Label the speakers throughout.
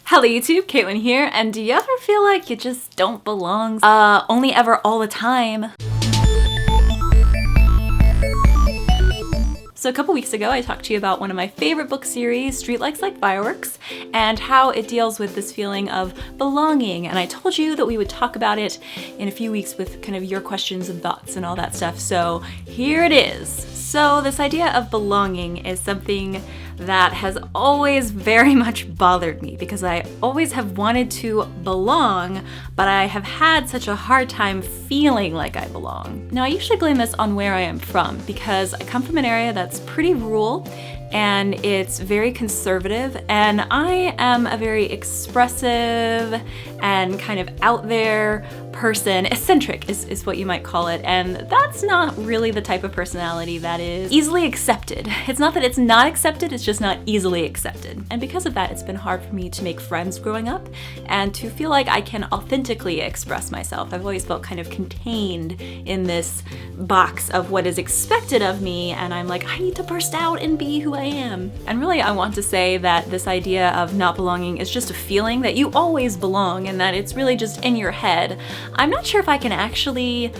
Speaker 1: Hello YouTube, Kaitlyn here, and do you ever feel like you just don't belong? Only ever all the time. So a couple weeks ago, I talked to you about one of my favorite book series, Street Lights Like Fireworks, and how it deals with this feeling of belonging. And I told you that we would talk about it in a few weeks with kind of your questions and thoughts and all that stuff. So here it is. So this idea of belonging is something that has always very much bothered me because I always have wanted to belong, but I have had such a hard time feeling like I belong. Now, I usually blame this on where I am from because I come from an area that's pretty rural and it's very conservative, and I am a very expressive and kind of out there person. Eccentric is what you might call it, and that's not really the type of personality that is easily accepted. It's not that it's not accepted, it's just not easily accepted. And because of that, it's been hard for me to make friends growing up and to feel like I can authentically express myself. I've always felt kind of contained in this box of what is expected of me, and I'm like, I need to burst out and be who I am. And really, I want to say that this idea of not belonging is just a feeling that you always belong and that it's really just in your head. I'm not sure if I can actually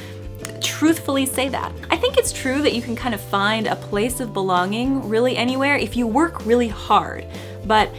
Speaker 1: truthfully say that. I think it's true that you can kind of find a place of belonging really anywhere if you work really hard, but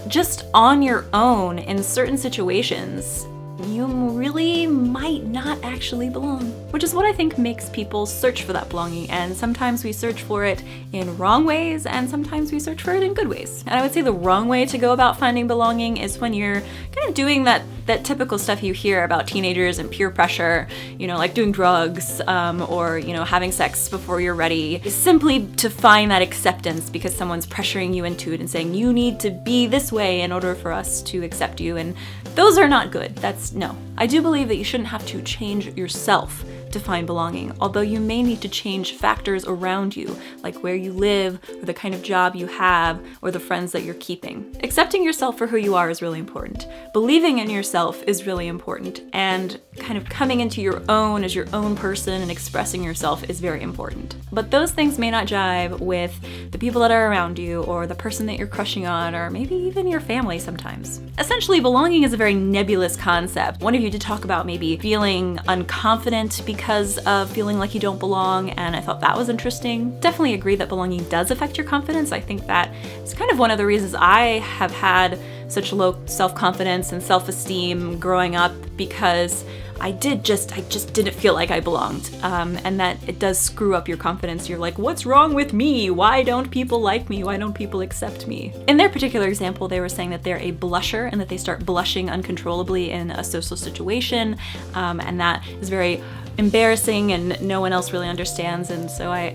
Speaker 1: just on your own in certain situations, you really might not actually belong, which is what I think makes people search for that belonging. And sometimes we search for it in wrong ways, and sometimes we search for it in good ways. And I would say the wrong way to go about finding belonging is when you're kind of doing that typical stuff you hear about teenagers and peer pressure, you know, like doing drugs or, you know, having sex before you're ready, simply to find that acceptance because someone's pressuring you into it and saying you need to be this way in order for us to accept you. And those are not good. No. I do believe that you shouldn't have to change yourself to find belonging, although you may need to change factors around you, like where you live, or the kind of job you have, or the friends that you're keeping. Accepting yourself for who you are is really important. Believing in yourself is really important, and kind of coming into your own as your own person and expressing yourself is very important. But those things may not jive with the people that are around you, or the person that you're crushing on, or maybe even your family sometimes. Essentially, belonging is a very nebulous concept. One of you did talk about maybe feeling unconfident because of feeling like you don't belong, and I thought that was interesting. Definitely agree that belonging does affect your confidence. I think that it's kind of one of the reasons I have had such low self-confidence and self-esteem growing up, because I just didn't feel like I belonged, and that it does screw up your confidence. You're like, what's wrong with me? Why don't people like me? Why don't people accept me? In their particular example, they were saying that they're a blusher and that they start blushing uncontrollably in a social situation, and that is very embarrassing and no one else really understands. And so I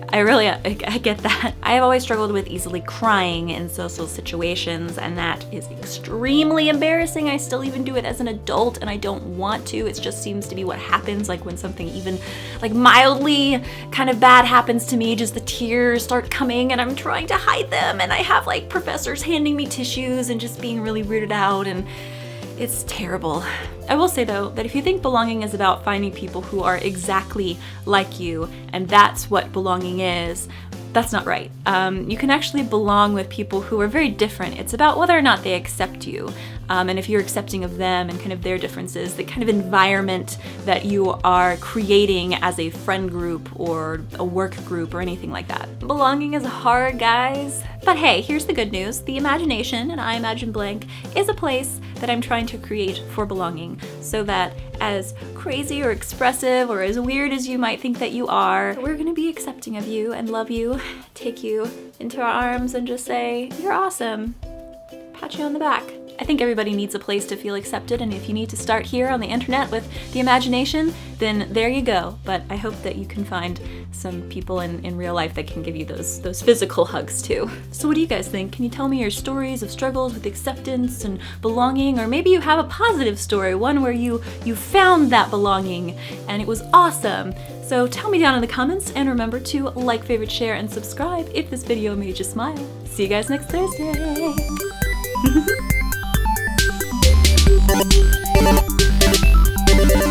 Speaker 1: get that. I have always struggled with easily crying in social situations, and that is extremely embarrassing. I still even do it as an adult, and I don't want to. It just seems to be what happens, like when something even like mildly kind of bad happens to me, just the tears start coming and I'm trying to hide them, and I have like professors handing me tissues and just being really weirded out, and it's terrible. I will say though that if you think belonging is about finding people who are exactly like you and that's what belonging is, that's not right. You can actually belong with people who are very different. It's about whether or not they accept you, and if you're accepting of them and kind of their differences, the kind of environment that you are creating as a friend group or a work group or anything like that. Belonging is hard, guys. But hey, here's the good news. The imagination, and iIMAGINeblank, is a place that I'm trying to create for belonging, so that as crazy or expressive or as weird as you might think that you are, we're gonna be accepting of you and love you, take you into our arms and just say, you're awesome, pat you on the back. I think everybody needs a place to feel accepted, and if you need to start here on the internet with the imagination, then there you go. But I hope that you can find some people in real life that can give you those physical hugs too. So what do you guys think? Can you tell me your stories of struggles with acceptance and belonging? Or maybe you have a positive story, one where you found that belonging and it was awesome. So tell me down in the comments, and remember to like, favorite, share, and subscribe if this video made you smile. See you guys next Thursday.
Speaker 2: Thank you.